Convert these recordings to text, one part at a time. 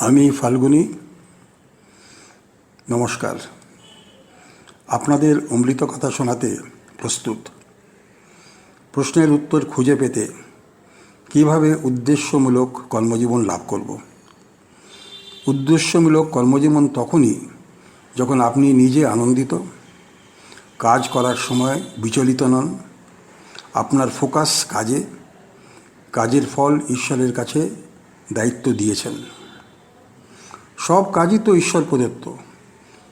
আমি ফাল্গুনী। নমস্কার। আপনাদের অমৃত কথা শোনাতে প্রস্তুত। প্রশ্নের উত্তর খুঁজে পেতে কিভাবে উদ্দেশ্যমূলক কর্মজীবন লাভ করব। উদ্দেশ্যমূলক কর্মজীবন তখনই যখন আপনি নিজে আনন্দিত, কাজ করার সময় বিচলিত নন, আপনার ফোকাস কাজে, কাজের ফল ঈশ্বরের কাছে দায়িত্ব দিয়েছেন। সব কাজই তো ঈশ্বর প্রদত্ত,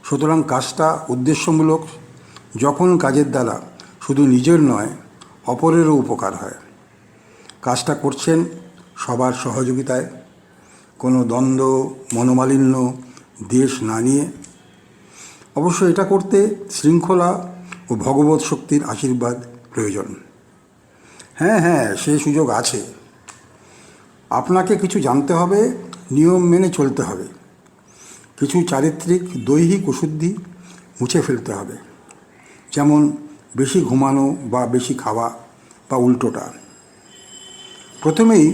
সুতরাং কাজটা উদ্দেশ্যমূলক যখন কাজের দ্বারা শুধু নিজের নয় অপরেরও উপকার হয়। কাজটা করছেন সবার সহযোগিতায়, কোনো দ্বন্দ্ব, মনোমালিন্য, দেশ না নিয়ে। অবশ্য এটা করতে শৃঙ্খলা ও ভগবত শক্তির আশীর্বাদ প্রয়োজন। হ্যাঁ, সে সুযোগ আছে। আপনাকে কিছু জানতে হবে, নিয়ম মেনে চলতে হবে, কিছু চারিত্রিক দৈহিক অশুদ্ধি মুছে ফেলতে হবে, যেমন বেশি ঘুমানো বা বেশি খাওয়া বা উল্টোটা। প্রথমেই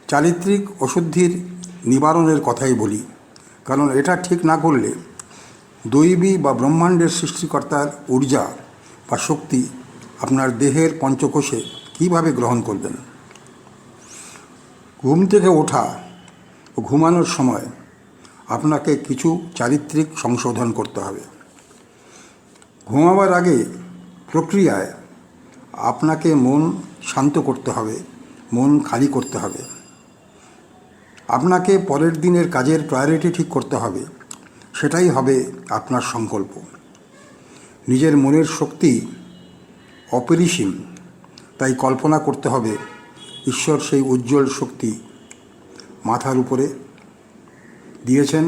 চারিত্রিক অশুদ্ধির নিবারণের কথাই বলি, কারণ এটা ঠিক না করলে দৈবী বা ব্রহ্মাণ্ডের সৃষ্টিকর্তার ঊর্জা বা শক্তি আপনার দেহের পঞ্চকোষে কীভাবে গ্রহণ করবেন। ঘুম থেকে ওঠা ও ঘুমানোর সময় আপনাকে কিছু চারিত্রিক সংশোধন করতে হবে। ঘুমাবার আগে প্রক্রিয়ায় আপনাকে মন শান্ত করতে হবে, মন খালি করতে হবে। আপনাকে পরের দিনের কাজের প্রায়োরিটি ঠিক করতে হবে, সেটাই হবে আপনার সংকল্প। নিজের মনের শক্তি অপরিসীম, তাই কল্পনা করতে হবে ঈশ্বর সেই উজ্জ্বল শক্তি মাথার উপরে দিয়েছেন,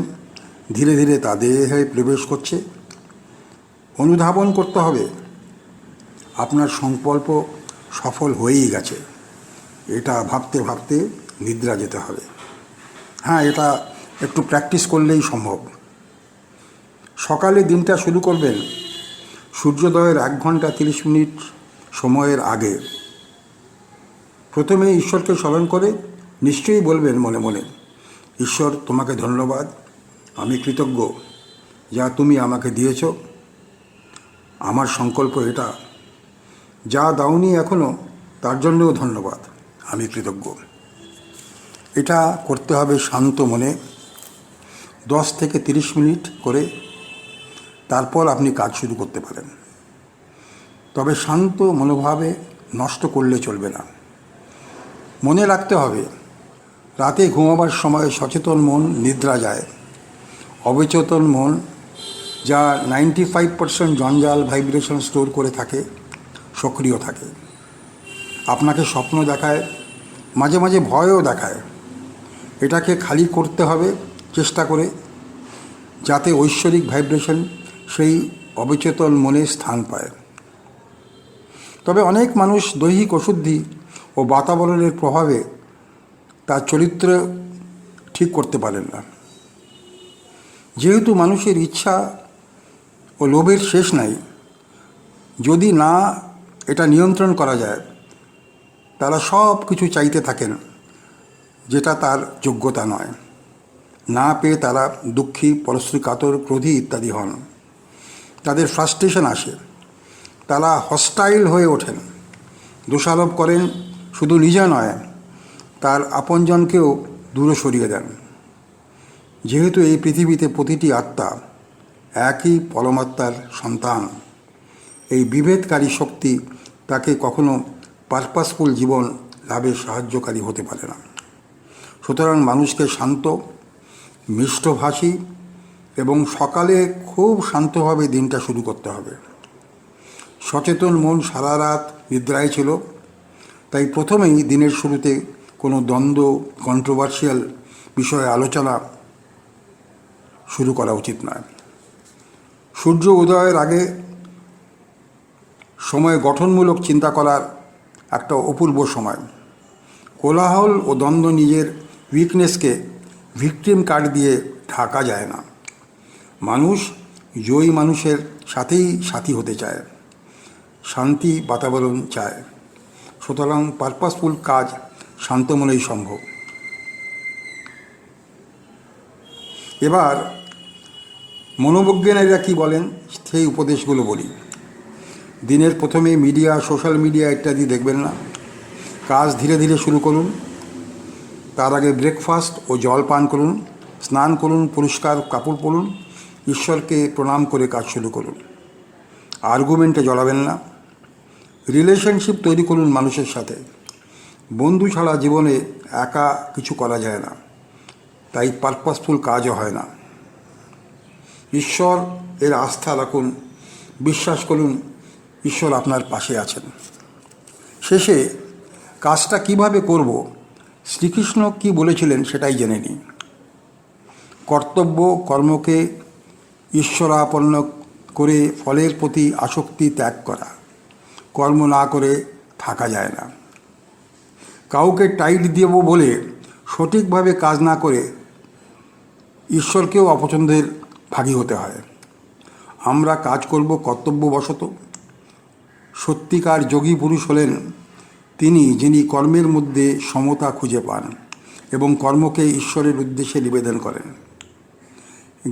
ধীরে ধীরে তা দেহে প্রবেশ করছে। অনুধাবন করতে হবে আপনার সংকল্প সফল হয়েই গেছে। এটা ভাবতে ভাবতে নিদ্রা যেতে হবে। এটা একটু প্র্যাকটিস করলেই সম্ভব। সকালে দিনটা শুরু করবেন সূর্যোদয়ের 1 ঘন্টা 30 মিনিট সময়ের আগে। প্রথমে ঈশ্বরকে স্মরণ করে নিশ্চয়ই বলবেন মনে মনে, ঈশ্বর তোমাকে ধন্যবাদ, আমি কৃতজ্ঞ যা তুমি আমাকে দিয়েছ। আমার সংকল্প এটা, যা দাওনি এখনও তার জন্যও ধন্যবাদ, আমি কৃতজ্ঞ। এটা করতে হবে শান্ত মনে, 10 থেকে 30 মিনিট করে। তারপর আপনি কাজ শুরু করতে পারেন। তবে শান্ত মনোভাবে নষ্ট করলে চলবে না। মনে রাখতে হবে রাতে ঘুমাবার সময় সচেতন মন নিদ্রা যায়, অবচেতন মন যা 95% জঞ্জাল ভাইব্রেশন স্টোর করে থাকে সক্রিয় থাকে। আপনাকে স্বপ্ন দেখায়, মাঝে মাঝে ভয়ও দেখায়। এটাকে খালি করতে হবে চেষ্টা করে, যাতে ঐশ্বরিক ভাইব্রেশন সেই অবচেতন মনে স্থান পায়। তবে অনেক মানুষ দৈহিক অশুদ্ধি ও বাতাবরণের প্রভাবে তার চরিত্র ঠিক করতে পারেন না। যেহেতু মানুষের ইচ্ছা ও লোভের শেষ নাই, যদি না এটা নিয়ন্ত্রণ করা যায়, তারা সব কিছু চাইতে থাকেন যেটা তার যোগ্যতা নয়। না পেয়ে তারা দুঃখী, পরশ্রীকাতর, ক্রোধী ইত্যাদি হন। তাদের ফ্রাস্ট্রেশন আসে, তারা হস্টাইল হয়ে ওঠেন, দোষারোপ করেন, শুধু নিজে নয় তার আপনজনকেও দূরে সরিয়ে দেন। যেহেতু এই পৃথিবীতে প্রতিটি আত্মা একই পরমাত্মার সন্তান, এই বিভেদকারী শক্তি তাকে কখনো পারপাসফুল জীবন লাভে সাহায্যকারী হতে পারে না। সুতরাং মানুষকে শান্ত, মিষ্টভাষী এবং সকালে খুব শান্তভাবে দিনটা শুরু করতে হবে। সচেতন মন সারা রাত নিদ্রায় ছিল, তাই প্রথমেই দিনের শুরুতে কোনো দ্বন্দ্ব, কন্ট্রোভার্সিয়াল বিষয়ে আলোচনা শুরু করা উচিত নয়। সূর্য উদয়ের আগে সময় গঠনমূলক চিন্তা করার একটা অপূর্ব সময়। কোলাহল ও দ্বন্দ্ব নিজের উইকনেসকে ভিকটিম কার্ড দিয়ে ঢাকা যায় না। মানুষ জয়ী মানুষের সাথেই সাথী হতে চায়, শান্তি বাতাবরণ চায়। সুতরাং পারপাসফুল কাজ শান্ত মনেই সম্ভব। এবার মনোবিজ্ঞানীরা কী বলেন সেই উপদেশগুলো বলি। দিনের প্রথমে মিডিয়া, সোশ্যাল মিডিয়া ইত্যাদি দেখবেন না। কাজ ধীরে ধীরে শুরু করুন। তার আগে ব্রেকফাস্ট ও জল পান করুন, স্নান করুন, পরিষ্কার কাপড় পরুন, ঈশ্বরকে প্রণাম করে কাজ শুরু করুন। আর্গুমেন্টে জড়াবেন না। রিলেশনশিপ তৈরি করুন মানুষের সাথে। বন্ধু ছাড়া জীবনে একা কিছু করা যায় না, তাই পারপাসফুল কাজও হয় না। ঈশ্বর এর আস্থা রাখুন, বিশ্বাস করুন ঈশ্বর আপনার পাশে আছেন। শেষে কাজটা কিভাবে করব, শ্রীকৃষ্ণ কি বলেছিলেন সেটাই জেনে নিই। কর্তব্য কর্মকে ঈশ্বরাপন্ন করে ফলের প্রতি আসক্তি ত্যাগ করা। কর্ম না করে থাকা যায় না। কাউকে টাইট দেব বলে সঠিকভাবে কাজ না করে ঈশ্বরকেও অপছন্দের ভাগী হতে হয়। আমরা কাজ করব কর্তব্যবশত। সত্যিকার যোগী পুরুষ হলেন তিনি, যিনি কর্মের মধ্যে সমতা খুঁজে পান এবং কর্মকে ঈশ্বরের উদ্দেশ্যে নিবেদন করেন।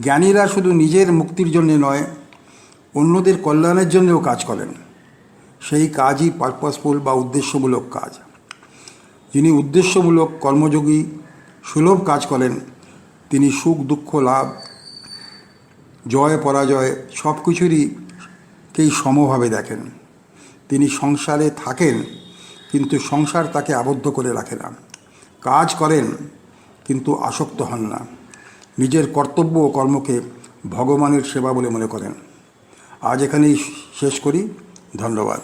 জ্ঞানীরা শুধু নিজের মুক্তির জন্য নয়, অন্যদের কল্যাণের জন্যও কাজ করেন। সেই কাজই পারপাসফুল বা উদ্দেশ্যমূলক কাজ। যিনি উদ্দেশ্যমূলক কর্মযোগী সুলভ কাজ করেন, তিনি সুখ দুঃখ লাভ জয় পরাজয় সব কিছুরই সমভাবে দেখেন। তিনি সংসারে থাকেন, কিন্তু সংসার তাকে আবদ্ধ করে রাখে না। কাজ করেন কিন্তু আসক্ত হন না। নিজের কর্তব্য ও কর্মকে ভগবানের সেবা বলে মনে করেন। আজ এখানেই শেষ করি। ধন্যবাদ।